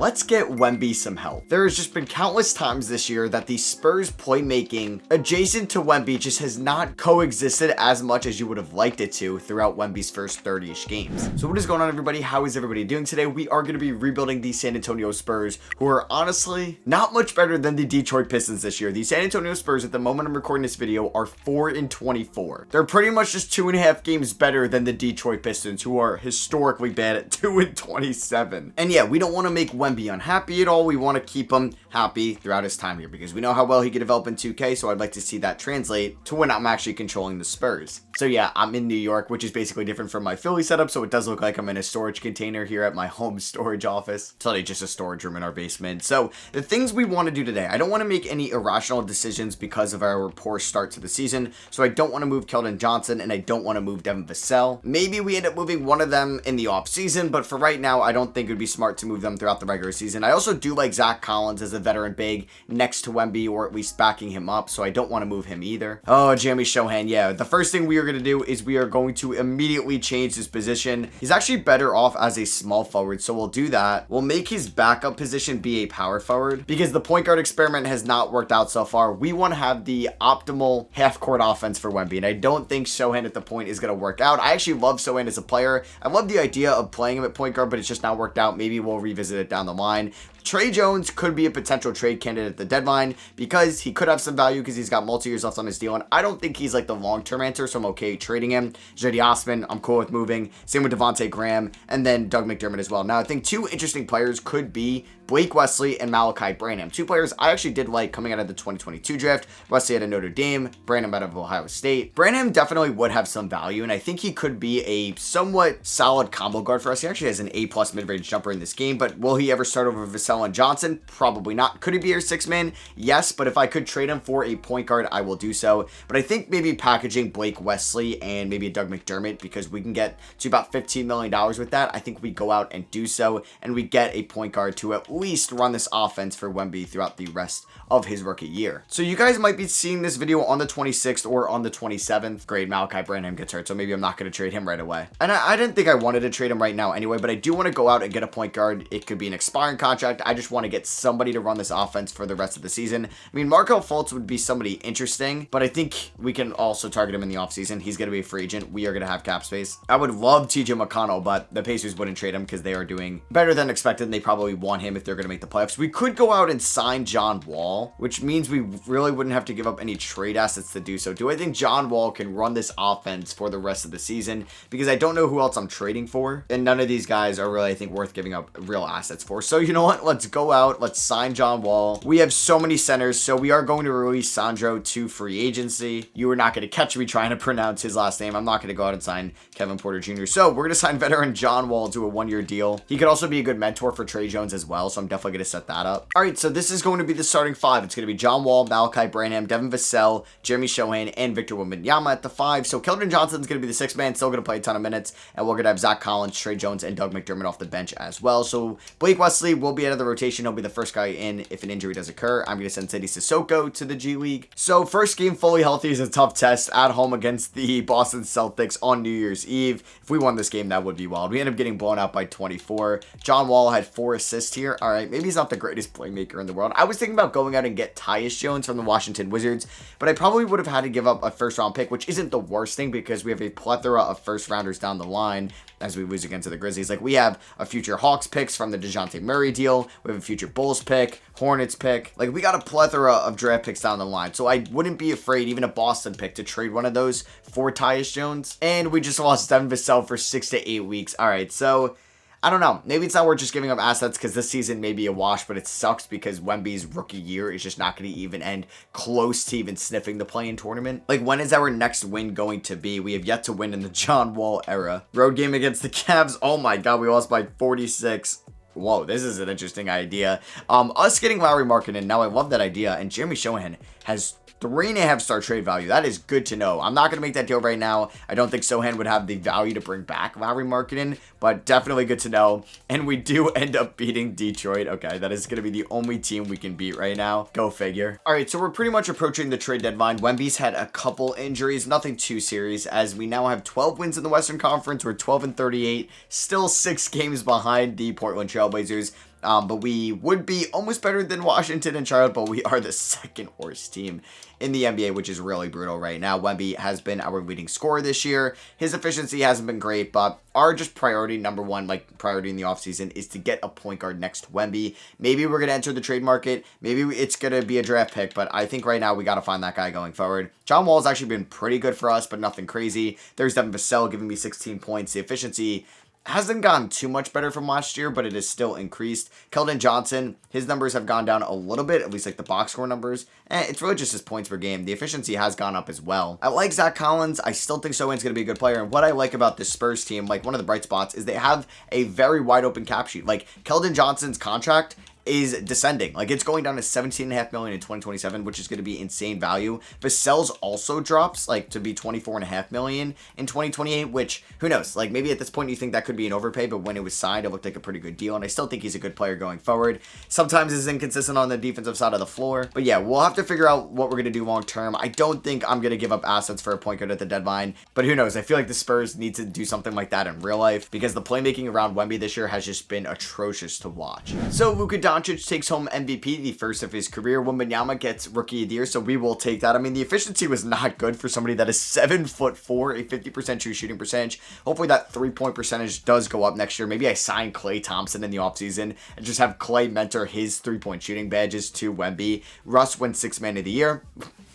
let's get Wemby some help. There has just been countless times this year that the Spurs playmaking adjacent to Wemby just has not coexisted as much as you would have liked it to throughout Wemby's first 30-ish games. So what is going on, everybody? How is everybody doing today? We are going to be rebuilding the San Antonio Spurs, who are honestly not much better than the Detroit Pistons this year. The San Antonio Spurs, at the moment I'm recording this video, are 4-24. They're pretty much just 2.5 games better than the Detroit Pistons, who are historically bad at 2-27. And yeah, we don't want to make Wemby unhappy at all. We want to keep him happy throughout his time here because we know how well he can develop in 2K, so I'd like to see that translate to when I'm actually controlling the Spurs. So yeah, I'm in New York, which is basically different from my Philly setup, so it does look like I'm in a storage container here at my home storage office. It's literally just a storage room in our basement. So the things we want to do today, I don't want to make any irrational decisions because of our poor start to the season, so I don't want to move Keldon Johnson, and I don't want to move Devin Vassell. Maybe we end up moving one of them in the offseason, but for right now, I don't think it would be smart to move them throughout the regular season. I also do like Zach Collins as a veteran big next to Wemby, or at least backing him up, so I don't want to move him either. Oh, Jeremy Shohan, yeah. The first thing we are going to do is we are going to immediately change his position. He's actually better off as a small forward, so we'll do that. We'll make his backup position be a power forward because the point guard experiment has not worked out so far. We want to have the optimal half-court offense for Wemby, and I don't think Shohan at the point is going to work out. I actually love Shohan as a player. I love the idea of playing him at point guard, but it's just not worked out. Maybe we'll revisit it down the line. Trey Jones could be a potential trade candidate at the deadline because he could have some value because he's got multi-years left on his deal, and I don't think he's like the long-term answer, so I'm okay trading him. Jedi Osman, I'm cool with moving. Same with Devontae Graham, and then Doug McDermott as well. Now, I think two interesting players could be Blake Wesley and Malachi Branham. Two players I actually did like coming out of the 2022 draft. Wesley out of Notre Dame, Branham out of Ohio State. Branham definitely would have some value, and I think he could be a somewhat solid combo guard for us. He actually has an A+ mid-range jumper in this game, but will he ever start over Vassell and Johnson? Probably not. Could he be our 6-man? Yes, but if I could trade him for a point guard, I will do so. But I think maybe packaging Blake Wesley and maybe a Doug McDermott, because we can get to about $15 million with that. I think we go out and do so, and we get a point guard to at least run this offense for Wemby throughout the rest of his rookie year. So you guys might be seeing this video on the 26th or on the 27th. Great, Malachi Branham gets hurt, so maybe I'm not going to trade him right away. And I didn't think I wanted to trade him right now anyway, but I do want to go out and get a point guard. It could be an expiring contract. I just want to get somebody to run this offense for the rest of the season. I mean, Markelle Fultz would be somebody interesting, but I think we can also target him in the offseason. He's going to be a free agent. We are going to have cap space. I would love TJ McConnell, but the Pacers wouldn't trade him because they are doing better than expected, and they probably want him if they're going to make the playoffs. We could go out and sign John Wall, which means we really wouldn't have to give up any trade assets to do so. Do I think John Wall can run this offense for the rest of the season? Because I don't know who else I'm trading for, and none of these guys are really, I think, worth giving up real assets for. So you know what? Let's go out. Let's sign John Wall. We have so many centers, so we are going to release Sandro to free agency. You are not going to catch me trying to pronounce his last name. I'm not going to go out and sign Kevin Porter Jr. So we're going to sign veteran John Wall to a 1-year deal. He could also be a good mentor for Trey Jones as well, so I'm definitely going to set that up. All right, so this is going to be the starting 5. It's going to be John Wall, Malachi Branham, Devin Vassell, Jeremy Shohan, and Victor Wembanyama at the 5. So Keldon Johnson's going to be the 6-man, still going to play a ton of minutes, and we're going to have Zach Collins, Trey Jones, and Doug McDermott off the bench as well. So Blake Wesley will be out of the rotation. He'll be the first guy in if an injury does occur. I'm going to send Sadie Sissoko to the G League. So first game fully healthy is a tough test at home against the Boston Celtics on New Year's Eve. If we won this game, that would be wild. We end up getting blown out by 24. John Wall had 4 assists here. All right, maybe he's not the greatest playmaker in the world. I was thinking about going out and get Tyus Jones from the Washington Wizards, but I probably would have had to give up a first-round pick, which isn't the worst thing because we have a plethora of first-rounders down the line as we lose against the Grizzlies. Like, we have a future Hawks picks from the DeJounte Murray deal. We have a future Bulls pick, Hornets pick. Like, we got a plethora of draft picks down the line, so I wouldn't be afraid, even a Boston pick, to trade one of those for Tyus Jones. And we just lost Devin Vassell for 6 to 8 weeks. All right, so I don't know. Maybe it's not worth just giving up assets because this season may be a wash, but it sucks because Wemby's rookie year is just not going to even end close to even sniffing the play-in tournament. Like, when is our next win going to be? We have yet to win in the John Wall era. Road game against the Cavs. Oh my God, we lost by 46. Whoa, this is an interesting idea. Us getting Lauri Markkanen. Now, I love that idea. And Jeremy Shohan has 3.5-star trade value. That is good to know. I'm not going to make that deal right now. I don't think Sohan would have the value to bring back Lauri Markkanen, but definitely good to know. And we do end up beating Detroit. Okay, that is going to be the only team we can beat right now. Go figure. All right, so we're pretty much approaching the trade deadline. Wemby's had a couple injuries, nothing too serious, as we now have 12 wins in the Western Conference. We're 12-38, still 6 games behind the Portland Trailblazers. but we would be almost better than Washington and Charlotte, but we are the second worst team in the NBA, which is really brutal right now. Wemby has been our leading scorer this year. His efficiency hasn't been great, but our just priority, number one, like priority in the offseason, is to get a point guard next to Wemby. Maybe we're going to enter the trade market. Maybe it's going to be a draft pick, but I think right now we got to find that guy going forward. John Wall's actually been pretty good for us, but nothing crazy. There's Devin Vassell giving me 16 points. The efficiency hasn't gotten too much better from last year, but it is still increased. Keldon Johnson, his numbers have gone down a little bit, at least like the box score numbers. It's really just his points per game. The efficiency has gone up as well. I like Zach Collins. I still think Sohan's going to be a good player. And what I like about this Spurs team, like one of the bright spots, is they have a very wide open cap sheet. Like Keldon Johnson's contract is descending. Like it's going down to $17.5 million in 2027, which is going to be insane value. Vassell's also drops like to be $24.5 million in 2028, which who knows? Like maybe at this point you think that could be an overpay, but when it was signed, it looked like a pretty good deal. And I still think he's a good player going forward. Sometimes he's inconsistent on the defensive side of the floor, but yeah, we'll have to figure out what we're going to do long term. I don't think I'm going to give up assets for a point guard at the deadline, but who knows? I feel like the Spurs need to do something like that in real life because the playmaking around Wemby this year has just been atrocious to watch. So Luka Doncic takes home MVP, the first of his career. Wembanyama gets Rookie of the Year, so we will take that. I mean, the efficiency was not good for somebody that is 7'4", a 50% true shooting percentage. Hopefully that 3-point percentage does go up next year. Maybe I sign Klay Thompson in the offseason and just have Klay mentor his 3-point shooting badges to Wemby. Russ wins 6th Man of the Year.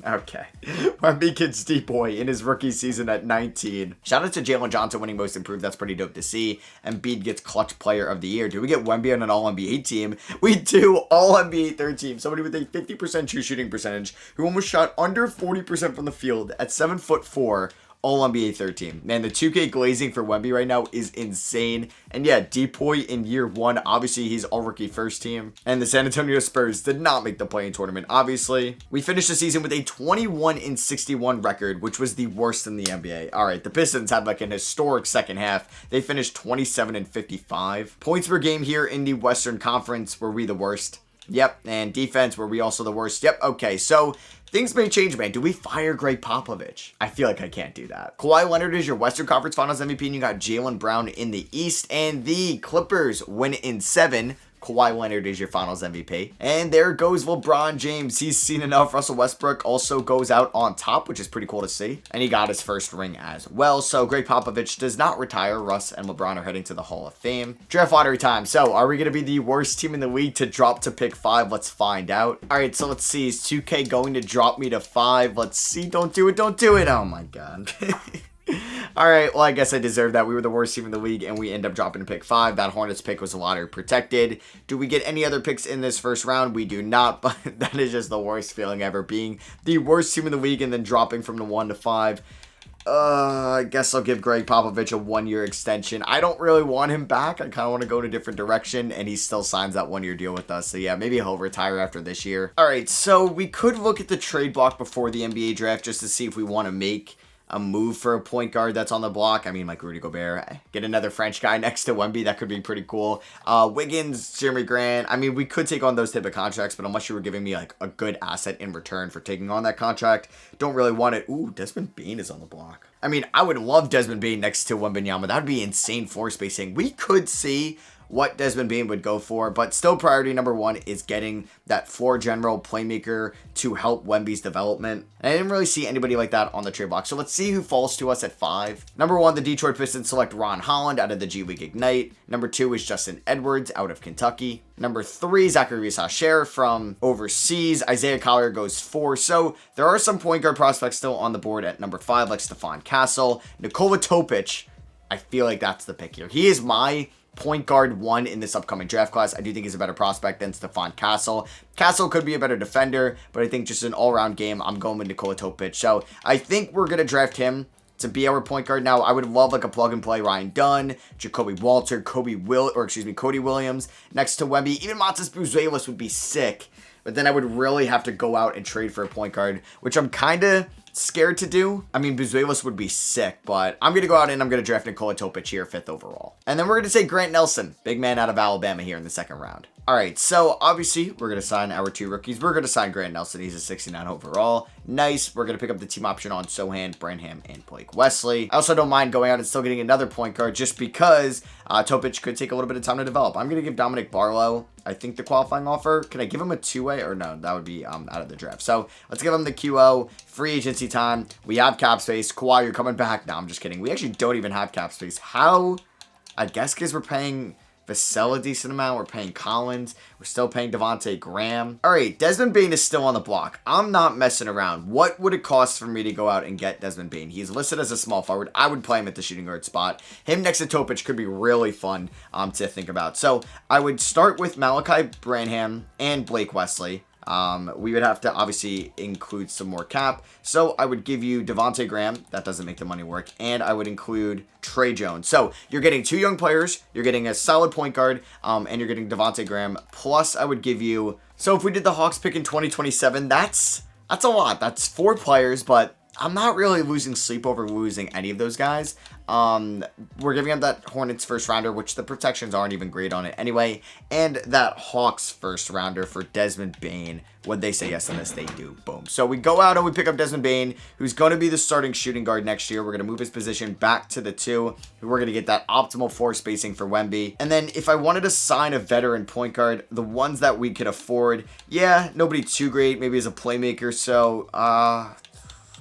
Okay. Wemby gets D-Boy in his rookie season at 19. Shout out to Jalen Johnson winning Most Improved. That's pretty dope to see. Embiid gets Clutch Player of the Year. Do we get Wemby on an All-NBA team? We do. All-NBA third team. Somebody with a 50% true shooting percentage who almost shot under 40% from the field at 7'4". All-NBA third team. Man, the 2K glazing for Wemby right now is insane. And yeah, Depoy in year one. Obviously, he's all-rookie first team. And the San Antonio Spurs did not make the play-in tournament, obviously. We finished the season with a 21-61 record, which was the worst in the NBA. All right, the Pistons had like an historic second half. They finished 27-55. Points per game here in the Western Conference, were we the worst? Yep, and defense, were we also the worst? Yep, okay, so things may change, man. Do we fire Greg Popovich? I feel like I can't do that. Kawhi Leonard is your Western Conference Finals MVP, and you got Jaylen Brown in the East, and the Clippers win in 7. Kawhi Leonard is your Finals MVP. And there goes LeBron James. He's seen enough. Russell Westbrook also goes out on top, which is pretty cool to see. And he got his first ring as well. So Greg Popovich does not retire. Russ and LeBron are heading to the Hall of Fame. Draft lottery time. So are we going to be the worst team in the league to drop to pick 5? Let's find out. All right, so let's see. Is 2K going to drop me to 5? Let's see. Don't do it. Don't do it. Oh my God. Alright, well, I guess I deserve that. We were the worst team in the league, and we end up dropping to pick 5. That Hornets pick was lottery protected. Do we get any other picks in this first round? We do not, but that is just the worst feeling ever, being the worst team in the league and then dropping from the 1 to 5. I guess I'll give Greg Popovich a 1-year extension. I don't really want him back. I kind of want to go in a different direction, and he still signs that 1-year deal with us. So yeah, maybe he'll retire after this year. Alright, so we could look at the trade block before the NBA draft just to see if we want to make a move for a point guard that's on the block. I mean, like Rudy Gobert. Get another French guy next to Wemby. That could be pretty cool. Wiggins, Jeremy Grant. I mean, we could take on those type of contracts, but unless you were giving me like a good asset in return for taking on that contract, don't really want it. Ooh, Desmond Bane is on the block. I mean, I would love Desmond Bane next to Wembanyama. That would be insane floor spacing. We could see what Desmond Bane would go for, but still priority number 1 is getting that floor general playmaker to help Wemby's development. And I didn't really see anybody like that on the trade block. So let's see who falls to us at 5. Number 1, the Detroit Pistons select Ron Holland out of the G League Ignite. Number 2 is Justin Edwards out of Kentucky. Number 3, Zachary Sacher from overseas. Isaiah Collier goes 4. So there are some point guard prospects still on the board at number 5, like Stephon Castle. Nikola Topic, I feel like that's the pick here. He is my point guard 1 in this upcoming draft class. I do think he's a better prospect than Stephon Castle. Castle could be a better defender, but I think just an all-around game, I'm going with Nikola Topic. So I think we're going to draft him to be our point guard. Now, I would love like a plug-and-play Ryan Dunn, Jacoby Walter, Cody Williams next to Wemby. Even Matas Buzelis would be sick, but then I would really have to go out and trade for a point guard, which I'm kind of scared to do. I mean, Buzelis would be sick, but I'm going to go out and I'm going to draft Nikola Topic here, 5th overall. And then we're going to take Grant Nelson, big man out of Alabama here in the 2nd round. All right, so obviously we're going to sign our 2 rookies. We're going to sign Grant Nelson. He's a 69 overall. Nice. We're going to pick up the team option on Sohan, Branham, and Blake Wesley. I also don't mind going out and still getting another point guard just because Topic could take a little bit of time to develop. I'm going to give Dominic Barlow, I think, the qualifying offer. Can I give him a 2-way or no? That would be out of the draft. So let's give him the QO. Free agency time. We have cap space. Kawhi, you're coming back. No, I'm just kidding. We actually don't even have cap space. How? I guess because we're paying Vassell a decent amount. We're paying Collins. We're still paying Devontae Graham. All right, Desmond Bane is still on the block. I'm not messing around. What would it cost for me to go out and get Desmond Bane? He's listed as a small forward. I would play him at the shooting guard spot. Him next to Topic could be really fun to think about. So I would start with Malachi Branham and Blake Wesley. We would have to obviously include some more cap. So I would give you Devontae Graham. That doesn't make the money work. And I would include Trey Jones. So you're getting 2 young players. You're getting a solid point guard. And you're getting Devontae Graham. Plus I would give you... So if we did the Hawks pick in 2027, that's a lot. That's 4 players, but I'm not really losing sleep over losing any of those guys. We're giving up that Hornets first rounder, which the protections aren't even great on it anyway, and that Hawks first rounder for Desmond Bane. When they say yes on this, they do. Boom. So we go out and we pick up Desmond Bane, who's going to be the starting shooting guard next year. We're going to move his position back to the 2. We're going to get that optimal floor spacing for Wemby. And then if I wanted to sign a veteran point guard, the ones that we could afford, yeah, nobody too great, maybe as a playmaker. So,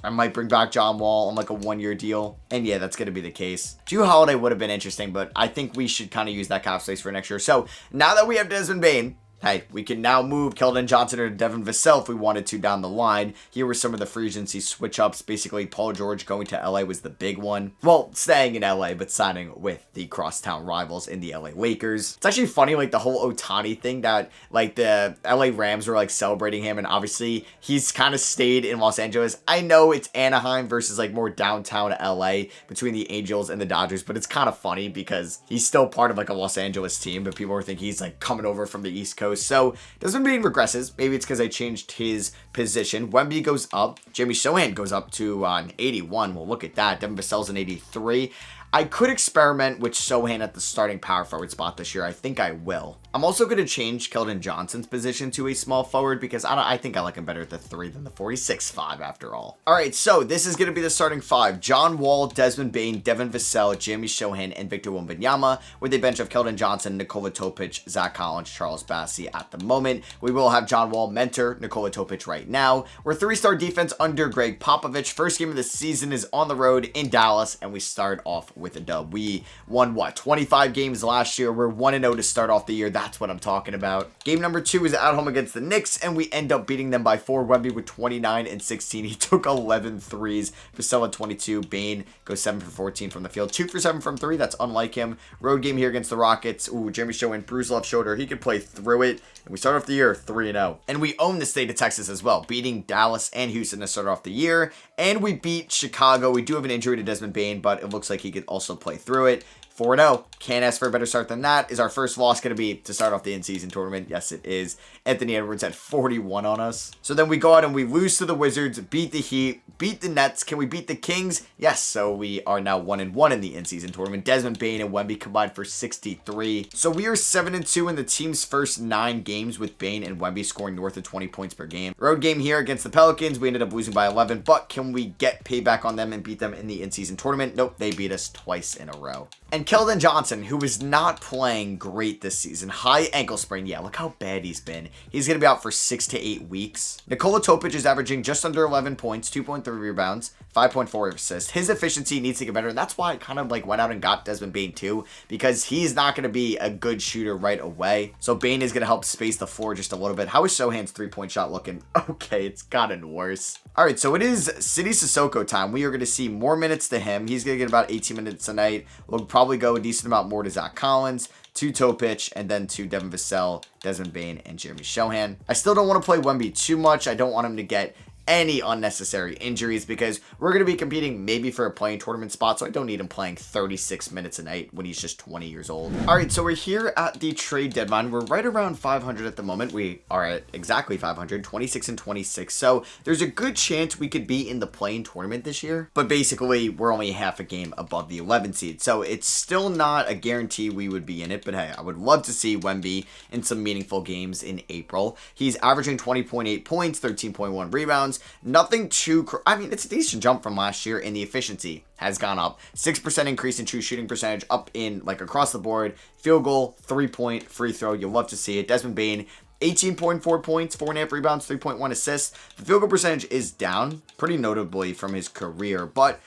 I might bring back John Wall on like a 1-year deal. And yeah, that's going to be the case. Drew Holiday would have been interesting, but I think we should kind of use that cap space for next year. So now that we have Desmond Bane, hey, we can now move Keldon Johnson or Devin Vassell if we wanted to down the line. Here were some of the free agency switch-ups. Basically, Paul George going to LA was the big one. Well, staying in LA, but signing with the crosstown rivals in the LA Lakers. It's actually funny, like, the whole Ohtani thing that, like, the LA Rams were, like, celebrating him, and obviously, he's kind of stayed in Los Angeles. I know it's Anaheim versus, like, more downtown LA between the Angels and the Dodgers, but it's kind of funny because he's still part of, like, a Los Angeles team, but people are thinking he's, like, coming over from the East Coast. So Desmond Bane regresses. Maybe it's because I changed his position. Wemby goes up. Jamie Sohan goes up to an 81. Well, look at that. Devin Vassell's an 83. I could experiment with Sohan at the starting power forward spot this year. I think I will. I'm also going to change Keldon Johnson's position to a small forward because I think I like him better at the 3 than the 46-5 after all. All right, so this is going to be the starting 5. John Wall, Desmond Bane, Devin Vassell, Jamie Sohan, and Victor Wembanyama with a bench of Keldon Johnson, Nikola Topic, Zach Collins, Charles Bassey at the moment. We will have John Wall mentor Nikola Topic right now. We're 3-star defense under Greg Popovich. First game of the season is on the road in Dallas, and we start off with a dub. We won, 25 games last year. We're 1-0 to start off the year. That's what I'm talking about. Game number 2 is at home against the Knicks, and we end up beating them by 4. Wemby with 29 and 16. He took 11 threes. Vassell at 22. Bane goes 7 for 14 from the field. 2 for 7 from 3. That's unlike him. Road game here against the Rockets. Ooh, Jeremy Sohan, bruised left shoulder. He could play through it. And we start off the year 3-0. And we own the state of Texas as well, beating Dallas and Houston to start off the year. And we beat Chicago. We do have an injury to Desmond Bane, but it looks like he could also play through it. 4-0. Can't ask for a better start than that. Is our first loss going to be to start off the in-season tournament? Yes, it is. Anthony Edwards had 41 on us. So then we go out and we lose to the Wizards, beat the Heat, beat the Nets. Can we beat the Kings? Yes, so we are now 1-1 in the in-season tournament. Desmond Bane and Wemby combined for 63. So we are 7-2 in the team's first 9 games with Bane and Wemby scoring north of 20 points per game. Road game here against the Pelicans. We ended up losing by 11, but can we get payback on them and beat them in the in-season tournament? Nope, they beat us twice in a row. And Keldon Johnson, who is not playing great this season. High ankle sprain. Yeah, look how bad he's been. He's going to be out for 6 to 8 weeks. Nikola Topic is averaging just under 11 points, 2.3 rebounds, 5.4 assists. His efficiency needs to get better, and that's why I kind of went out and got Desmond Bane too, because he's not going to be a good shooter right away. So Bane is going to help space the floor just a little bit. How is Sohan's 3-point shot looking? Okay, it's gotten worse. All right, so it is City Sissoko time. We are going to see more minutes to him. He's going to get about 18 minutes a night. We'll probably go a decent amount more to Zach Collins, to Topic, and then to Devin Vassell, Desmond Bane, and Jeremy Sohan. I still don't want to play Wemby too much. I don't want him to get any unnecessary injuries because we're going to be competing maybe for a playing tournament spot, so I don't need him playing 36 minutes a night when he's just 20 years old. All right, so we're here at the trade deadline. We're right around 500 at the moment. We are at exactly 500, 26 and 26. So there's a good chance we could be in the playing tournament this year, but basically we're only half a game above the 11 seed. So it's still not a guarantee we would be in it, but hey, I would love to see Wemby in some meaningful games in April. He's averaging 20.8 points, 13.1 rebounds, nothing too, I mean, it's a decent jump from last year, and the efficiency has gone up. 6% increase in true shooting percentage, up in like across the board. Field goal, 3-point, free throw. You'll love to see it. Desmond Bane, 18.4 points, 4.5 rebounds, 3.1 assists. The field goal percentage is down pretty notably from his career, but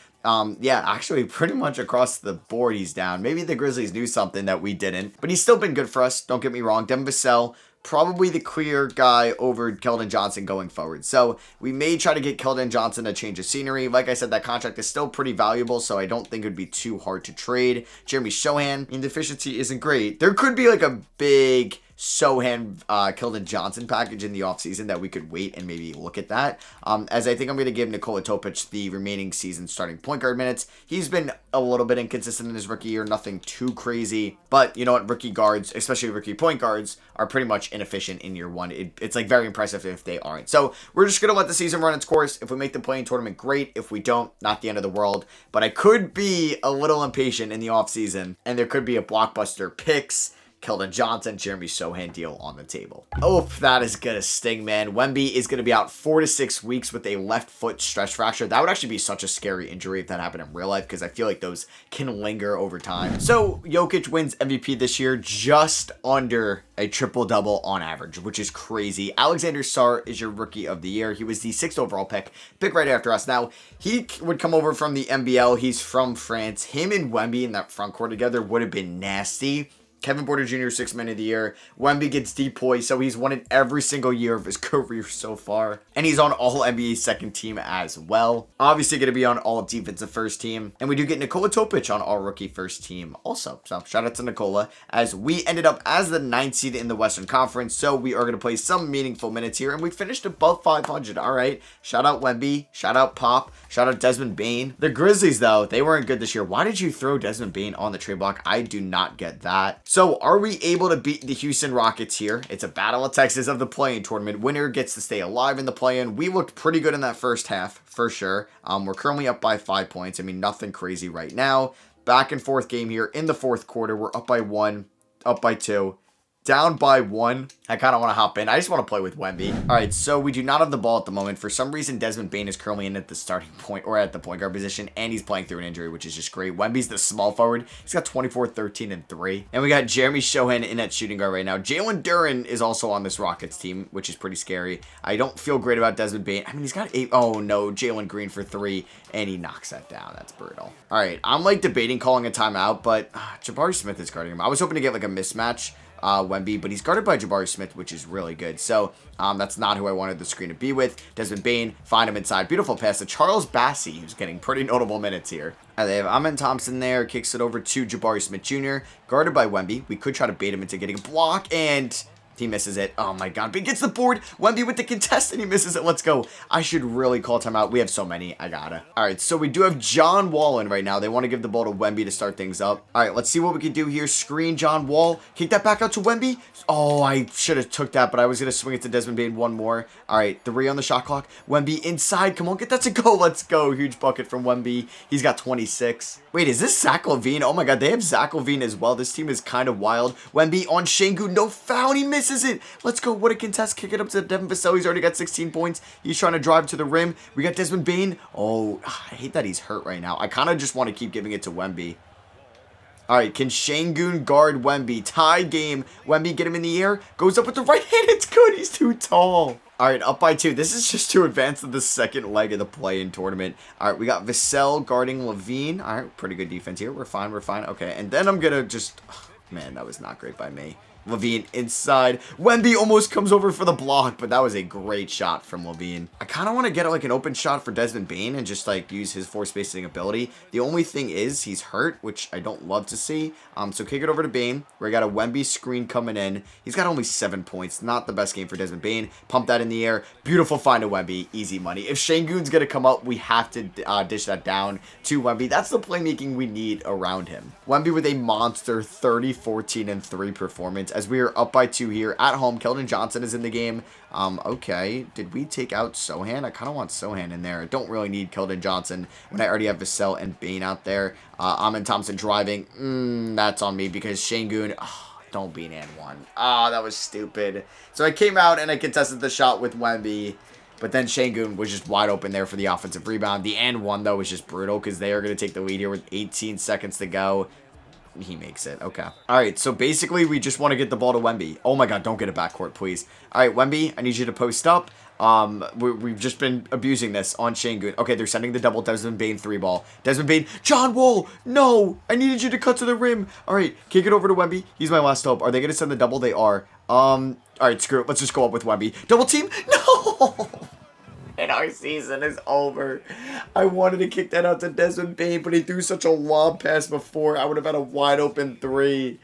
yeah, actually pretty much across the board he's down. Maybe the Grizzlies knew something that we didn't, but he's still been good for us. Don't get me wrong. Devin Vassell, probably the clear guy over Keldon Johnson going forward. So we may try to get Keldon Johnson a change of scenery. Like I said, that contract is still pretty valuable, so I don't think it would be too hard to trade. Jeremy Sohan, I mean, the efficiency isn't great. There could be like a big Sohan, Keldon Johnson package in the offseason that we could wait and maybe look at that. As I think I'm going to give Nikola Topic the remaining season starting point guard minutes. He's been a little bit inconsistent in his rookie year, nothing too crazy. But you know what? Rookie guards, especially rookie point guards, are pretty much inefficient in year one. It's like very impressive if they aren't. So we're just going to let the season run its course. If we make the playing tournament, great. If we don't, not the end of the world. But I could be a little impatient in the offseason, and there could be a blockbuster picks, Keldon Johnson, Jeremy Sohan deal on the table. Oh, that is going to sting, man. Wemby is going to be out 4 to 6 weeks with a left foot stress fracture. That would actually be such a scary injury if that happened in real life, because I feel like those can linger over time. So Jokic wins MVP this year just under a triple-double on average, which is crazy. Alexander Sarr is your rookie of the year. He was the 6th overall pick right after us. Now, he would come over from the NBL. He's from France. Him and Wemby in that front court together would have been nasty. Kevin Porter Jr., 6th man of the year. Wemby gets DPOY, so he's won it every single year of his career so far. And he's on all NBA second team as well. Obviously going to be on all defensive first team. And we do get Nikola Topic on all rookie first team also. So shout out to Nikola, as we ended up as the 9th seed in the Western Conference. So we are going to play some meaningful minutes here. And we finished above 500. All right. Shout out Wemby. Shout out Pop. Shout out Desmond Bane. The Grizzlies, though, they weren't good this year. Why did you throw Desmond Bane on the trade block? I do not get that. So are we able to beat the Houston Rockets here? It's a battle of Texas of the play-in tournament. Winner gets to stay alive in the play-in. We looked pretty good in that first half, for sure. We're currently up by 5 points. I mean, nothing crazy right now. Back and forth game here in the fourth quarter. We're up by 1, up by 2. Down by 1. I kind of want to hop in. I just want to play with Wemby. All right, so we do not have the ball at the moment. For some reason, Desmond Bane is currently in at the starting point or at the point guard position, and he's playing through an injury, which is just great. Wemby's the small forward. He's got 24, 13, and 3. And we got Jeremy Sohan in at shooting guard right now. Jalen Duren is also on this Rockets team, which is pretty scary. I don't feel great about Desmond Bane. I mean, he's got 8. Oh, no. Jalen Green for 3, and he knocks that down. That's brutal. All right, I'm like debating calling a timeout, but Jabari Smith is guarding him. I was hoping to get like a mismatch. Wemby, but he's guarded by Jabari Smith, which is really good. So that's not who I wanted the screen to be with. Desmond Bane, find him inside. Beautiful pass to Charles Bassey, who's getting pretty notable minutes here. They have Amen Thompson there, kicks it over to Jabari Smith Jr., guarded by Wemby. We could try to bait him into getting a block, and he misses it. Oh my god. But he gets the board. Wemby with the contest, and he misses it. Let's go. I should really call timeout. We have so many. I gotta. All right, so we do have John Wall in right now. They want to give the ball to Wemby to start things up. All right, let's see what we can do here. Screen John Wall. Kick that back out to Wemby. Oh, I should have took that, but I was going to swing it to Desmond Bane one more. All right, 3 on the shot clock. Wemby inside. Come on, get that to go. Let's go. Huge bucket from Wemby. He's got 26. Wait, is this Zach LaVine? Oh my god, they have Zach LaVine as well. This team is kind of wild. Wemby on Şengün. No foul. He misses it. Let's go. What a contest. Kick it up to Devin Vassell. He's already got 16 points. He's trying to drive to the rim. We got Desmond Bane. Oh, I hate that he's hurt right now. I kind of just want to keep giving it to Wemby. All right, can Şengün guard Wemby? Tie game. Wemby, get him in the air. Goes up with the right hand. It's good. He's too tall. All right, up by 2. This is just to advance to the second leg of the play-in tournament. All right, we got Vassell guarding LaVine. All right, pretty good defense here. We're fine. We're fine. Okay, and then I'm going to just... Oh, man, that was not great by me. Levine inside. Wemby almost comes over for the block, but that was a great shot from Levine. I kind of want to get like an open shot for Desmond Bane and just like use his force spacing ability. The only thing is he's hurt, which I don't love to see. So kick it over to Bane. We got a Wemby screen coming in. He's got only 7 points. Not the best game for Desmond Bane. Pump that in the air. Beautiful find to Wemby. Easy money. If Şengün's going to come up, we have to dish that down to Wemby. That's the playmaking we need around him. Wemby with a monster 30, 14, and 3 performance as we are up by 2 here at home. Keldon Johnson is in the game. Okay. Did we take out Sohan? I kind of want Sohan in there. I don't really need Keldon Johnson when I already have Vassell and Bane out there. Amin Thompson driving. That's on me because Şengün... don't be an and one. That was stupid. So I came out and I contested the shot with Wemby. But then Şengün was just wide open there for the offensive rebound. The and one, though, was just brutal because they are going to take the lead here with 18 seconds to go. He makes it. Okay. All right. So basically, we just want to get the ball to Wemby. Oh my God. Don't get it backcourt, please. All right, Wemby, I need you to post up. We've just been abusing this on Şengün. Okay, they're sending the double Desmond Bane 3-ball. Desmond Bane. John Wall. No. I needed you to cut to the rim. All right. Kick it over to Wemby. He's my last hope. Are they going to send the double? They are. All right. Screw it. Let's just go up with Wemby. Double team. No. And our season is over. I wanted to kick that out to Desmond Bane, but he threw such a lob pass before. I would have had a wide open 3.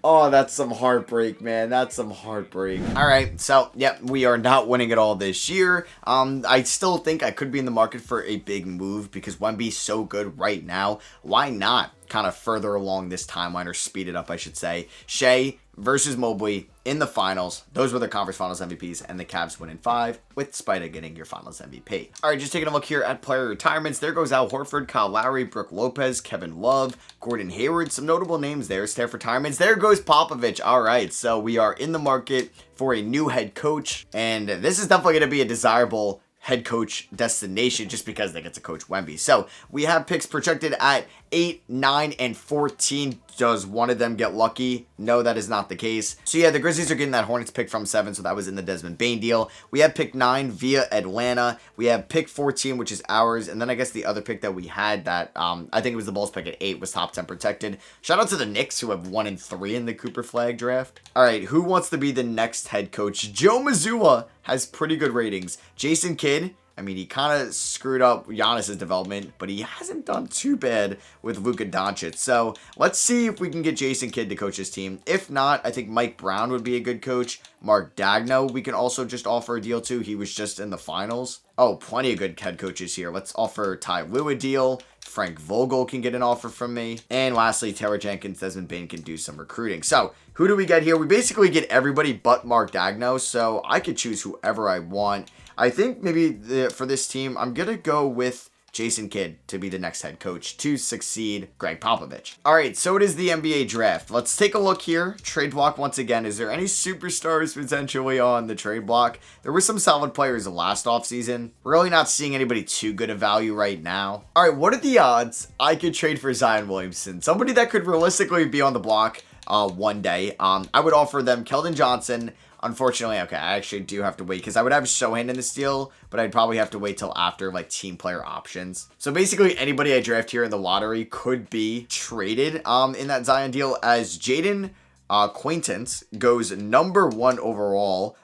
Oh, that's some heartbreak, man. That's some heartbreak. All right, so, yep, we are not winning it all this year. I still think I could be in the market for a big move because Wemby's so good right now. Why not kind of further along this timeline, or speed it up, I should say. Shea versus Mobley in the finals. Those were the conference finals MVPs, and the Cavs win in 5, with Spida getting your finals MVP. All right, just taking a look here at player retirements. There goes Al Horford, Kyle Lowry, Brook Lopez, Kevin Love, Gordon Hayward. Some notable names there. Staff retirements. There goes Popovich. All right, so we are in the market for a new head coach, and this is definitely going to be a desirable head coach destination just because they get to coach Wemby. So we have picks projected at 8, 9, and 14. Does one of them get lucky? No, that is not the case. So yeah, the Grizzlies are getting that Hornets pick from 7, so that was in the Desmond Bane deal. We have pick 9 via Atlanta. We have pick 14, which is ours, and then I guess the other pick that we had that I think it was the Bulls pick at 8 was top 10 protected. Shout out to the Knicks who have 1 and 3 in the Cooper Flag draft. All right, who wants to be the next head coach? Joe Mazzulla has pretty good ratings. Jason Kidd, I mean, he kind of screwed up Giannis's development, but he hasn't done too bad with Luka Doncic. So let's see if we can get Jason Kidd to coach his team. If not, I think Mike Brown would be a good coach. Mark Daigneault, we can also just offer a deal to. He was just in the finals. Oh, plenty of good head coaches here. Let's offer Ty Lue a deal. Frank Vogel can get an offer from me. And lastly, Taylor Jenkins, Desmond Bane can do some recruiting. So who do we get here? We basically get everybody but Mark Daigneault, so I could choose whoever I want. I think maybe for this team, I'm going to go with Jason Kidd to be the next head coach to succeed Greg Popovich. All right, so it is the NBA draft. Let's take a look here. Trade block once again. Is there any superstars potentially on the trade block? There were some solid players last offseason. Really not seeing anybody too good of value right now. All right, what are the odds I could trade for Zion Williamson? Somebody that could realistically be on the block one day. I would offer them Keldon Johnson. Unfortunately, okay, I actually do have to wait because I would have Sohan in this deal, but I'd probably have to wait till after like team player options. So basically anybody I draft here in the lottery could be traded in that Zion deal, as Jaden Quaintance goes number 1 overall.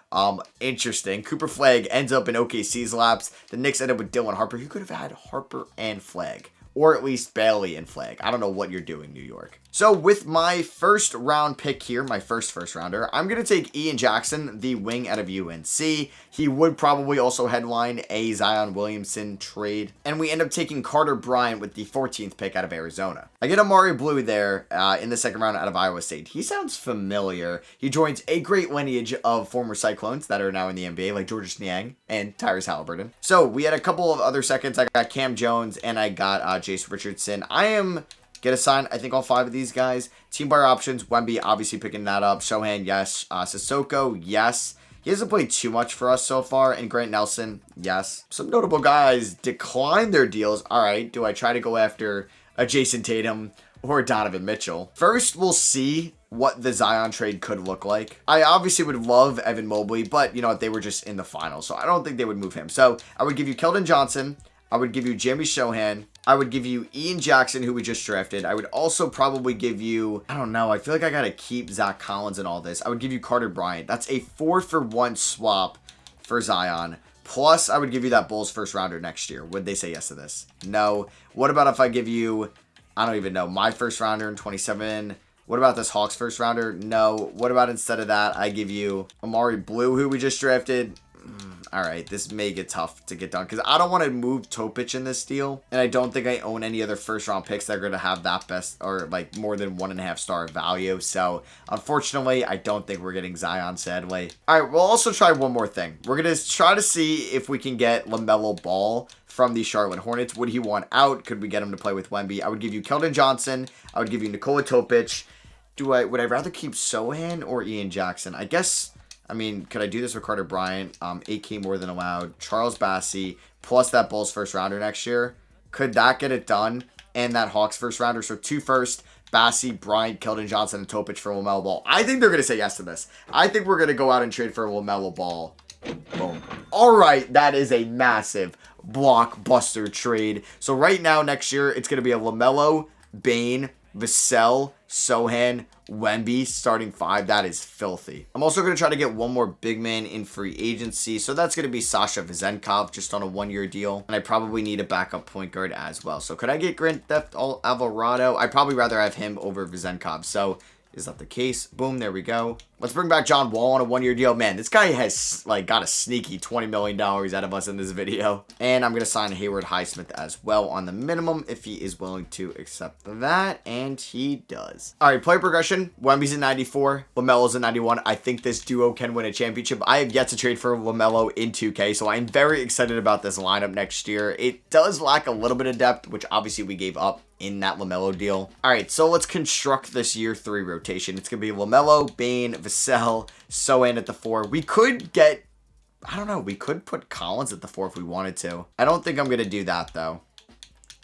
Interesting. Cooper Flag ends up in OKC's laps. The Knicks end up with Dylan Harper. You could have had Harper and Flag, or at least Bailey and Flag. I don't know what you're doing, New York. So with my first round pick here, my first rounder, I'm going to take Ian Jackson, the wing out of UNC. He would probably also headline a Zion Williamson trade. And we end up taking Carter Bryant with the 14th pick out of Arizona. I get Amari Blue there in the second round out of Iowa State. He sounds familiar. He joins a great lineage of former Cyclones that are now in the NBA, like Georges Niang and Tyrese Halliburton. So we had a couple of other seconds. I got Cam Jones and I got Jace Richardson. I am get a sign, I think, all 5 of these guys. Team player options, Wemby obviously picking that up. Sohan, yes. Sissoko, yes. He hasn't played too much for us so far. And Grant Nelson, yes. Some notable guys declined their deals. All right, do I try to go after a Jason Tatum or Donovan Mitchell? First, we'll see what the Zion trade could look like. I obviously would love Evan Mobley, but, you know, they were just in the finals, so I don't think they would move him. So I would give you Keldon Johnson. I would give you Jamie Shohan. I would give you Ian Jackson, who we just drafted. I would also probably give you, I don't know, I feel like I got to keep Zach Collins and all this. I would give you Carter Bryant. That's a 4-for-1 swap for Zion. Plus, I would give you that Bulls first rounder next year. Would they say yes to this? No. What about if I give you, I don't even know, my first rounder in 27? What about this Hawks first rounder? No. What about instead of that, I give you Amari Blue, who we just drafted? All right, this may get tough to get done because I don't want to move Topic in this deal. And I don't think I own any other first round picks that are going to have that best or like more than 1.5 star value. So unfortunately, I don't think we're getting Zion, sadly. All right, we'll also try one more thing. We're going to try to see if we can get LaMelo Ball from the Charlotte Hornets. Would he want out? Could we get him to play with Wemby? I would give you Keldon Johnson. I would give you Nikola Topic. Would I rather keep Sohan or Ian Jackson? I guess... I mean, could I do this with Carter Bryant? 8K more than allowed. Charles Bassey, plus that Bulls first rounder next year. Could that get it done? And that Hawks first rounder. So 2 first, Bassey, Bryant, Keldon Johnson, and Topic for LaMelo Ball. I think they're going to say yes to this. I think we're going to go out and trade for LaMelo Ball. Boom. All right, that is a massive blockbuster trade. So right now, next year, it's going to be a LaMelo, Bane, Vassell, Sohan, Wemby starting 5. That is filthy. I'm also going to try to get one more big man in free agency. So that's going to be Sasha Vezenkov just on a 1-year deal. And I probably need a backup point guard as well. So could I get Grand Theft Alvarado? I'd probably rather have him over Vezenkov. So is that the case? Boom, there we go. Let's bring back John Wall on a 1-year deal. Man, this guy has like got a sneaky $20 million out of us in this video. And I'm going to sign Hayward Highsmith as well on the minimum if he is willing to accept that. And he does. All right, player progression. Wemby's in 94. LaMelo's in 91. I think this duo can win a championship. I have yet to trade for LaMelo in 2K, so I'm very excited about this lineup next year. It does lack a little bit of depth, which obviously we gave up in that LaMelo deal. All right, so let's construct this year 3 rotation. It's going to be LaMelo, Bane, Vassell, Sohan at the 4. We could get, I don't know, we could put Collins at the 4 if we wanted to. I don't think I'm going to do that, though.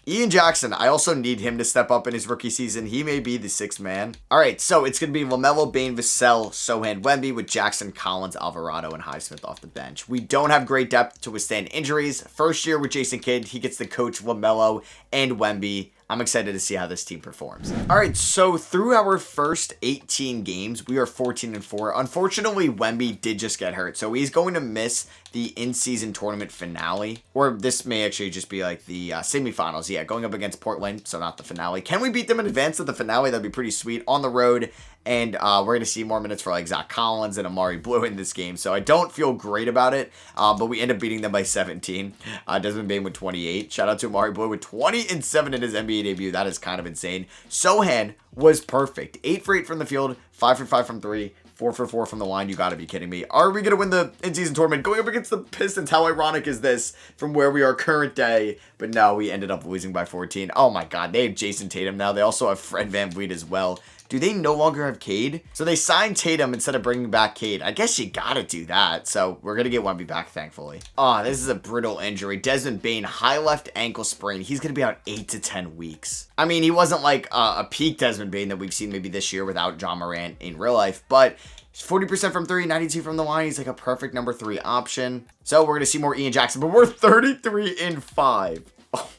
Ian Jackson, I also need him to step up in his rookie season. He may be the 6th man. All right, so it's going to be LaMelo, Bane, Vassell, Sohan, Wemby with Jackson, Collins, Alvarado, and Highsmith off the bench. We don't have great depth to withstand injuries. First year with Jason Kidd, he gets to coach LaMelo and Wemby. I'm excited to see how this team performs. All right, so through our first 18 games, we are 14-4. Unfortunately, Wemby did just get hurt, so he's going to miss the in-season tournament finale. Or this may actually just be like the semifinals. Yeah, going up against Portland, so not the finale. Can we beat them in advance of the finale? That'd be pretty sweet. On the road, and we're going to see more minutes for like Zach Collins and Amari Blue in this game. So I don't feel great about it, but we end up beating them by 17. Desmond Bane with 28. Shout out to Amari Blue with 20-7 in his NBA debut. That is kind of insane. Sohan was perfect. 8 for 8 from the field, 5 for 5 from 3. 4 for 4 from the line. You got to be kidding me. Are we going to win the in-season tournament going up against the Pistons? How ironic is this from where we are current day? But no, we ended up losing by 14. Oh my God. They have Jason Tatum now. They also have Fred VanVleet as well. Do they no longer have Cade? So they signed Tatum instead of bringing back Cade. I guess you got to do that. So we're going to get Wemby back, thankfully. Oh, this is a brittle injury. Desmond Bane, high left ankle sprain. He's going to be out 8 to 10 weeks. I mean, he wasn't like a peak Desmond Bane that we've seen maybe this year without John Morant in real life, but 40% from 3, 92 from the line. He's like a perfect number 3 option. So we're going to see more Ian Jackson, but we're 33-5. Oh.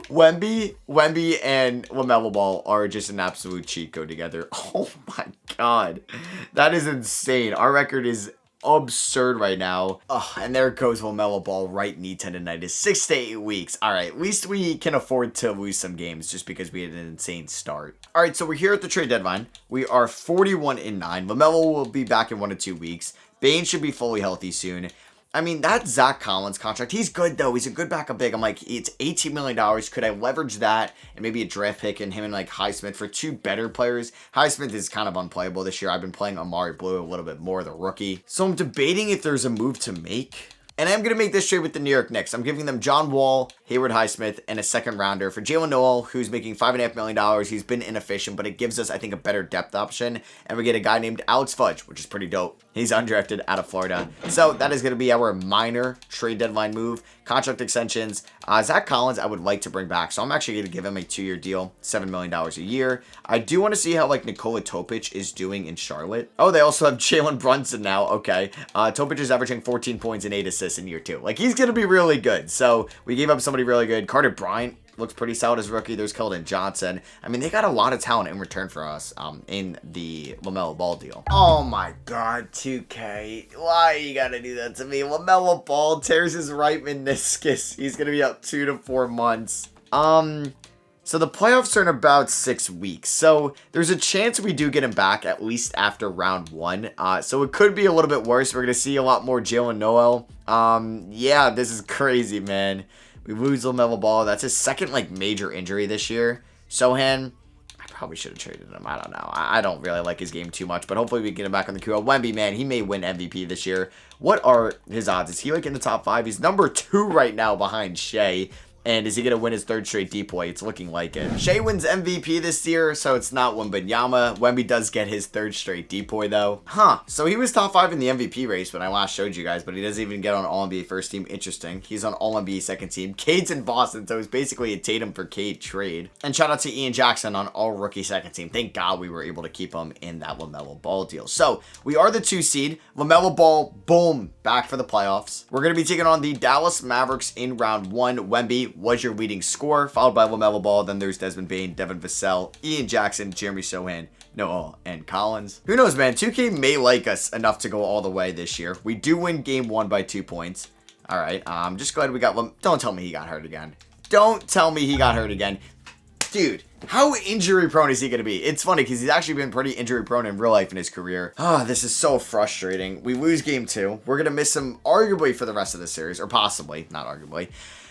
Wemby, and LaMelo Ball are just an absolute cheat code together. Oh my God. That is insane. Our record is absurd right now. Oh, and there goes LaMelo Ball, right knee tendonitis, 6 to 8 weeks. All right, at least we can afford to lose some games just because we had an insane start. All right, so we're here at the trade deadline. We are 41-9. LaMelo will be back in 1 to 2 weeks. Bane should be fully healthy soon. I mean, that Zach Collins contract, he's good, though. He's a good backup big. I'm like, it's $18 million. Could I leverage that and maybe a draft pick and him and, like, Highsmith for 2 better players? Highsmith is kind of unplayable this year. I've been playing Amari Blue a little bit more, the rookie. So I'm debating if there's a move to make. And I'm going to make this trade with the New York Knicks. I'm giving them John Wall, Hayward Highsmith, and a 2nd rounder for Jalen Noel, who's making $5.5 million. He's been inefficient, but it gives us, I think, a better depth option. And we get a guy named Alex Fudge, which is pretty dope. He's undrafted out of Florida. So that is going to be our minor trade deadline move. Contract extensions. Zach Collins, I would like to bring back. So I'm actually going to give him a 2-year deal, $7 million a year. I do want to see how, like, Nikola Topic is doing in Charlotte. Oh, they also have Jalen Brunson now. Okay. Topic is averaging 14 points and 8 assists. this in year 2. Like, he's going to be really good. So, we gave up somebody really good. Carter Bryant looks pretty solid as rookie. There's Keldon Johnson. I mean, they got a lot of talent in return for us in the LaMelo Ball deal. Oh my God, 2K. Why you gotta do that to me? LaMelo Ball tears his right meniscus. He's gonna be out 2 to 4 months. So the playoffs are in about 6 weeks. So there's a chance we do get him back at least after round 1. So it could be a little bit worse. We're gonna see a lot more Jalen Noel. Yeah, this is crazy, man. We lose LaMelo Ball. That's his second, like, major injury this year. Sohan, I probably should have traded him. I don't know. I don't really like his game too much, but hopefully we can get him back on the QL. Wemby, man, he may win MVP this year. What are his odds? Is he, like, in the top 5? He's number 2 right now behind Shea. And is he going to win his 3rd straight depoy? It's looking like it. Shea wins MVP this year, so it's not Wembanyama. Wemby does get his 3rd straight depoy, though. So he was top 5 in the MVP race when I last showed you guys, but he doesn't even get on All-NBA first team. Interesting. He's on All-NBA second team. Cade's in Boston, so it's basically a Tatum for Cade trade. And shout out to Ian Jackson on All-Rookie second team. Thank God we were able to keep him in that LaMelo Ball deal. So we are the 2 seed. LaMelo Ball, boom, back for the playoffs. We're going to be taking on the Dallas Mavericks in round 1. Wemby was your leading scorer, followed by LaMelo Ball. Then there's Desmond Bane, Devin Vassell, Ian Jackson, Jeremy Sohan, Noah, and Collins. Who knows, man? 2K may like us enough to go all the way this year. We do win game 1 by 2 points. All right. Just glad we got. Don't tell me he got hurt again. Don't tell me he got hurt again. Dude, how injury prone is he going to be? It's funny because he's actually been pretty injury prone in real life in his career. This is so frustrating. We lose game 2. We're going to miss him arguably for the rest of the series, or possibly, not arguably.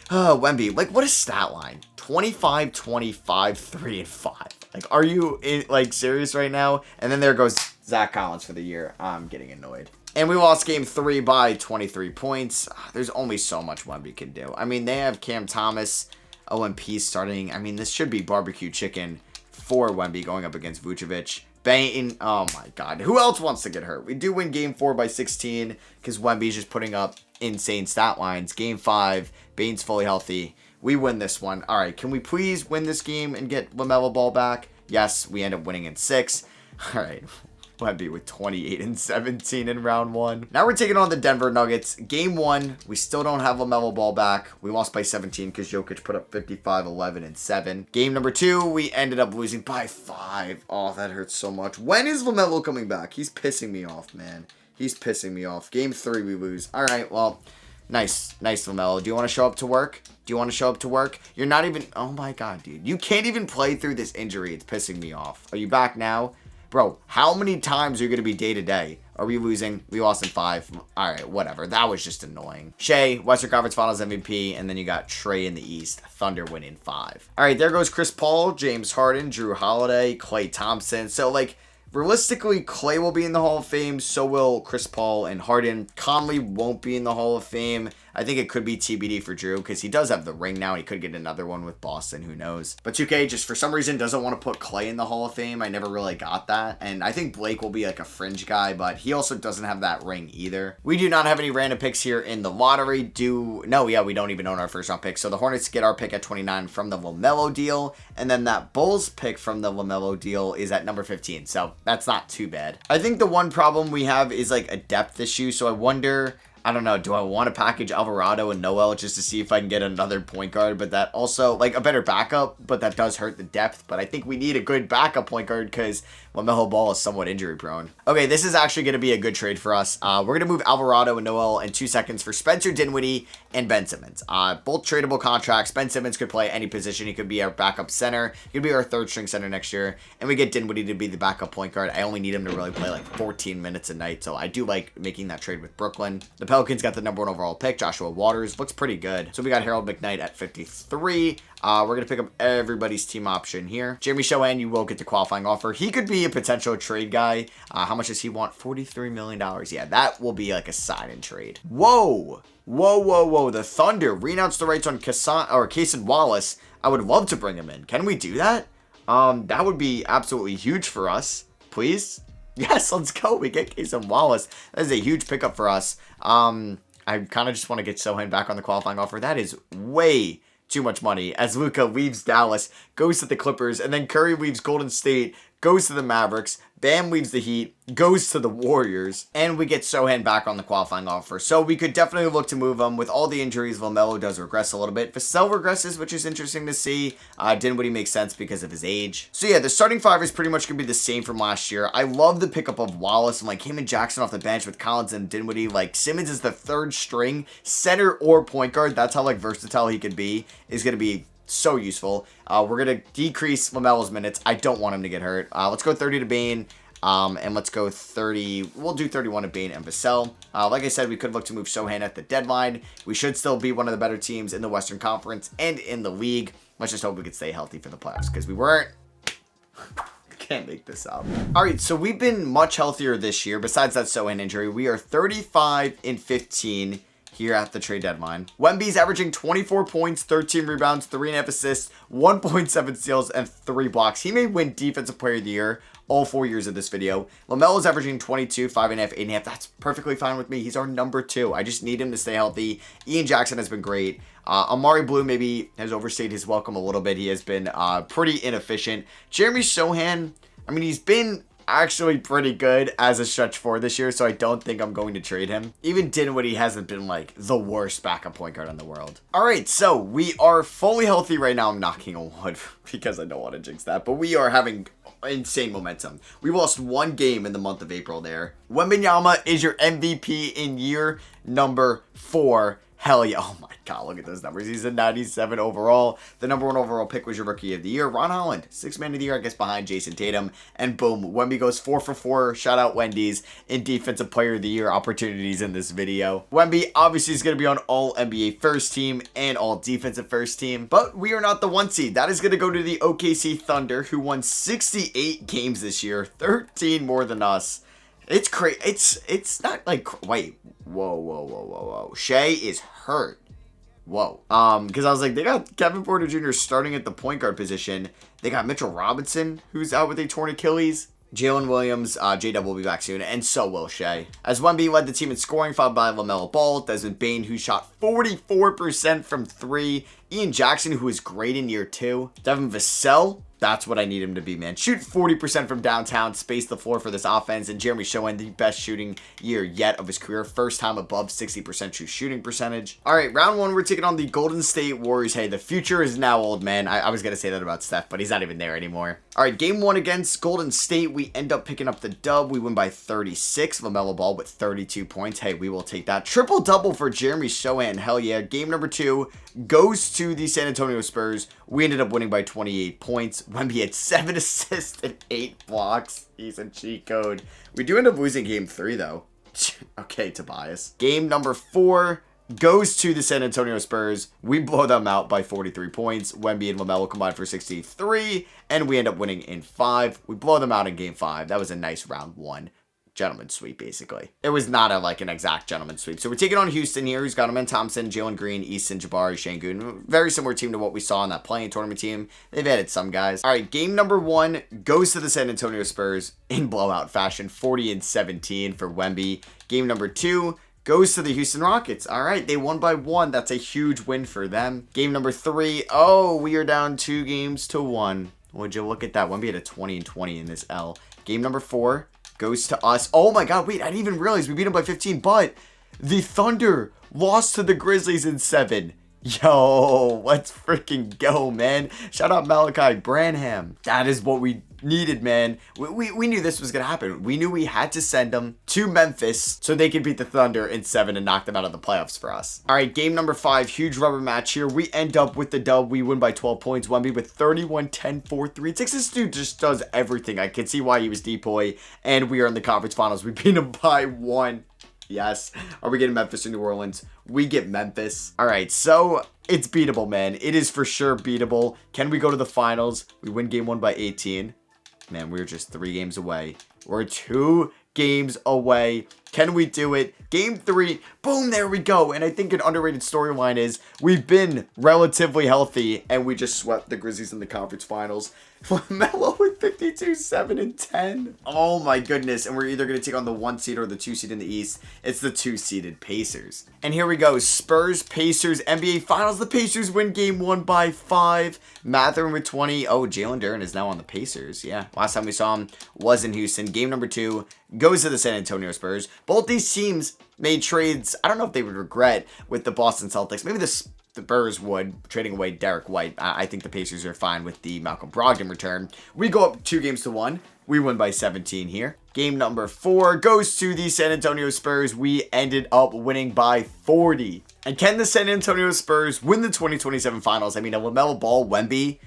Wemby, like, what a stat line. 25, 25, 3, and 5. Like, are you, serious right now? And then there goes Zach Collins for the year. I'm getting annoyed. And we lost game 3 by 23 points. There's only so much Wemby can do. I mean, they have Cam Thomas, OMP starting. I mean, this should be barbecue chicken for Wemby going up against Vucevic. Bane, oh my God. Who else wants to get hurt? We do win game 4 by 16 because Wemby's just putting up insane stat lines. Game 5, Bane's fully healthy. We win this one. All right, can we please win this game and get LaMelo Ball back? Yes, we end up winning in 6. All right, Wemby with 28 and 17 in round 1. Now we're taking on the Denver Nuggets. Game 1, we still don't have LaMelo Ball back. We lost by 17 because Jokic put up 55, 11, and 7. Game number 2, we ended up losing by 5. Oh, that hurts so much. When is LaMelo coming back? He's pissing me off, man. He's pissing me off. Game 3, we lose. All right, well, nice, LaMelo. Do you want to show up to work? Do you want to show up to work? You're not even, oh my God, dude. You can't even play through this injury. It's pissing me off. Are you back now? Bro, how many times are you going to be day to day? Are we losing? We lost in 5. All right, whatever. That was just annoying. Shea, Western Conference Finals MVP, and then you got Trey in the East. Thunder winning 5. All right, there goes Chris Paul, James Harden, Drew Holiday, Klay Thompson. So, like, realistically, Klay will be in the Hall of Fame. So will Chris Paul and Harden. Conley won't be in the Hall of Fame. I think it could be TBD for Drew because he does have the ring now. And he could get another one with Boston. Who knows? But 2K just for some reason doesn't want to put Klay in the Hall of Fame. I never really got that. And I think Blake will be like a fringe guy, but he also doesn't have that ring either. We do not have any random picks here in the lottery. We don't even own our first round pick. So the Hornets get our pick at 29 from the LaMelo deal. And then that Bulls pick from the LaMelo deal is at number 15. So that's not too bad. I think the one problem we have is like a depth issue. So I wonder, I don't know, do I want to package Alvarado and Noel just to see if I can get another point guard? But that also, like, a better backup, but that does hurt the depth. But I think we need a good backup point guard because LaMelo Ball is somewhat injury prone. Okay, this is actually going to be a good trade for us. We're going to move Alvarado and Noel in 2 seconds for Spencer Dinwiddie and Ben Simmons. Both tradable contracts. Ben Simmons could play any position. He could be our backup center. He could be our 3rd string center next year. And we get Dinwiddie to be the backup point guard. I only need him to really play like 14 minutes a night. So I do like making that trade with Brooklyn. The Pelicans got the number 1 overall pick. Joshua Waters looks pretty good. So we got Harold McKnight at 53. We're going to pick up everybody's team option here. Jeremy Sohan, you will get the qualifying offer. He could be a potential trade guy. How much does he want? $43 million. Yeah, that will be like a sign-in trade. Whoa. The Thunder renounced the rights on Cason Wallace. I would love to bring him in. Can we do that? That would be absolutely huge for us. Please? Yes, let's go. We get Cason Wallace. That is a huge pickup for us. I kind of just want to get Sohan back on the qualifying offer. That is way too much money as Luka leaves Dallas, goes to the Clippers, and then Curry leaves Golden State, goes to the Mavericks. Bam leaves the Heat, goes to the Warriors, and we get Sohan back on the qualifying offer. So we could definitely look to move him. With all the injuries, LaMelo does regress a little bit. Vassell regresses, which is interesting to see. Dinwiddie makes sense because of his age. So yeah, the starting five is pretty much going to be the same from last year. I love the pickup of Wallace and like him and Jackson off the bench with Collins and Dinwiddie. Like Simmons is the third string center or point guard. That's how like versatile he could be. Is going to be so useful. We're going to decrease LaMelo's minutes. I don't want him to get hurt. Let's go 30 to Bane. And let's go 30. We'll do 31 to Bane and Vassell. Like I said, we could look to move Sohan at the deadline. We should still be one of the better teams in the Western Conference and in the league. Let's just hope we could stay healthy for the playoffs because we weren't. Can't make this up. All right, so we've been much healthier this year. Besides that Sohan injury, we are 35-15 here at the trade deadline. Wemby's averaging 24 points, 13 rebounds, 3.5 assists, 1.7 steals, and 3 blocks. He may win Defensive Player of the Year all 4 years of this video. LaMelo's averaging 22, 5.5, 8.5. That's perfectly fine with me. He's our number 2. I just need him to stay healthy. Ian Jackson has been great. Amari Blue maybe has overstayed his welcome a little bit. He has been pretty inefficient. Jeremy Sohan, I mean, he's been actually pretty good as a stretch 4 this year, so I don't think I'm going to trade him. Even Dinwiddie hasn't been like the worst backup point guard in the world. All right, so we are fully healthy right now. I'm knocking on wood because I don't want to jinx that, but we are having insane momentum. We lost 1 game in the month of April there. Wembanyama is your MVP in year number 4. Hell yeah. Oh my God, look at those numbers. He's a 97 overall. The number 1 overall pick was your rookie of the year. Ron Holland, 6th man of the year, I guess, behind Jason Tatum. And boom, Wemby goes 4 for 4. Shout out Wendy's in defensive player of the year opportunities in this video. Wemby obviously is going to be on all NBA first team and all defensive first team. But we are not the 1 seed. That is going to go to the OKC Thunder, who won 68 games this year, 13 more than us. It's crazy. It's not like, wait, whoa. Shea is hurt. Whoa. Because I was like, they got Kevin Porter Jr. starting at the point guard position. They got Mitchell Robinson, who's out with a torn Achilles. Jalen Williams, J-Dub will be back soon, and so will Shea. As Wemby led the team in scoring, followed by LaMelo Ball, Desmond Bane, who shot 44% from 3. Ian Jackson, who is great in year 2. Devin Vassell, that's what I need him to be, man. Shoot 40% from downtown, space the floor for this offense, and Jeremy Sohan, the best shooting year yet of his career. First time above 60% true shooting percentage. All right, round 1, we're taking on the Golden State Warriors. Hey, the future is now old, man. I was going to say that about Steph, but he's not even there anymore. All right, game 1 against Golden State, we end up picking up the dub. We win by 36. LaMelo Ball with 32 points. Hey, we will take that. Triple-double for Jeremy Sohan. Hell yeah. Game number 2 goes to the San Antonio Spurs. We ended up winning by 28 points. Wemby had 7 assists and 8 blocks. He's a cheat code. We do end up losing game 3, though. Okay, Tobias. Game number 4 goes to the San Antonio Spurs. We blow them out by 43 points. Wemby and LaMelo combined for 63, and we end up winning in 5. We blow them out in game 5. That was a nice round 1. Gentleman's sweep, basically. It was not an exact gentleman's sweep. So we're taking on Houston here, who's got Amen Thompson, Jalen Green, Easton, Jabari, Şengün. Very similar team to what we saw in that playing tournament team. They've added some guys. All right, game number 1 goes to the San Antonio Spurs in blowout fashion, 40-17 for Wemby. Game number 2 goes to the Houston Rockets. All right, they won by 1. That's a huge win for them. Game number 3. Oh, we are down 2 games to 1. Would you look at that? Wemby had a 20-20 in this L. Game number 4 goes to us. Oh my God, wait, I didn't even realize we beat them by 15, but the Thunder lost to the Grizzlies in 7. Yo, let's freaking go, man. Shout out Malachi Branham. That is what we needed, man. We knew this was going to happen. We knew we had to send them to Memphis so they could beat the Thunder in 7 and knock them out of the playoffs for us. All right, game number 5, huge rubber match here. We end up with the dub. We win by 12 points. Wemby with 31, 10, 4, 3, 6. This dude just does everything. I can see why he was depoy, and we are in the conference finals. We beat him by 1. Yes. Are we getting Memphis or New Orleans? We get Memphis. All right, so it's beatable, man. It is for sure beatable. Can we go to the finals? We win game 1 by 18. Man, we're just 3 games away. We're 2 games away. Can we do it? Game 3. Boom, there we go. And I think an underrated storyline is we've been relatively healthy and we just swept the Grizzlies in the conference finals. LaMelo with 52, 7, and 10. Oh my goodness. And we're either going to take on the 1 seed or the 2 seed in the East. It's the 2-seeded Pacers. And here we go. Spurs, Pacers, NBA Finals. The Pacers win game 1 by 5. Mathurin with 20. Oh, Jalen Duren is now on the Pacers. Yeah. Last time we saw him was in Houston. Game number 2 goes to the San Antonio Spurs. Both these teams made trades. I don't know if they would regret with the Boston Celtics. Maybe the Spurs would, trading away Derek White. I think the Pacers are fine with the Malcolm Brogdon return. We go up 2-1. We win by 17 here. Game number 4 goes to the San Antonio Spurs. We ended up winning by 40. And can the San Antonio Spurs win the 2027 Finals? I mean, a LaMelo Ball, Wemby,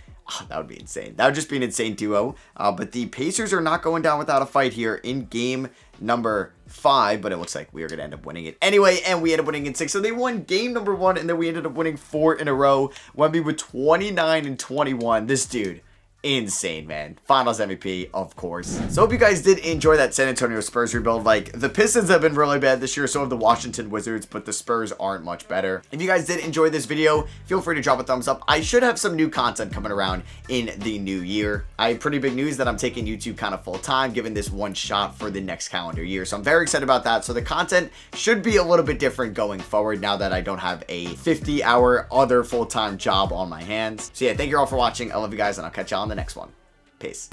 that would be insane. That would just be an insane duo. But the Pacers are not going down without a fight here in game number 5, but it looks like we are going to end up winning it anyway, and we ended up winning in 6. So they won game number 1, and then we ended up winning 4 in a row. Wemby with 29 and 21. This dude, insane, man. Finals MVP, of course. So hope you guys did enjoy that San Antonio Spurs rebuild. Like, the Pistons have been really bad this year, so have the Washington Wizards, but the Spurs aren't much better. If you guys did enjoy this video, feel free to drop a thumbs up. I should have some new content coming around in the new year. I have pretty big news that I'm taking YouTube kind of full time, given this one shot for the next calendar year. So I'm very excited about that. So the content should be a little bit different going forward now that I don't have a 50-hour other full-time job on my hands. So yeah, thank you all for watching. I love you guys, and I'll catch y'all on the next one. Peace.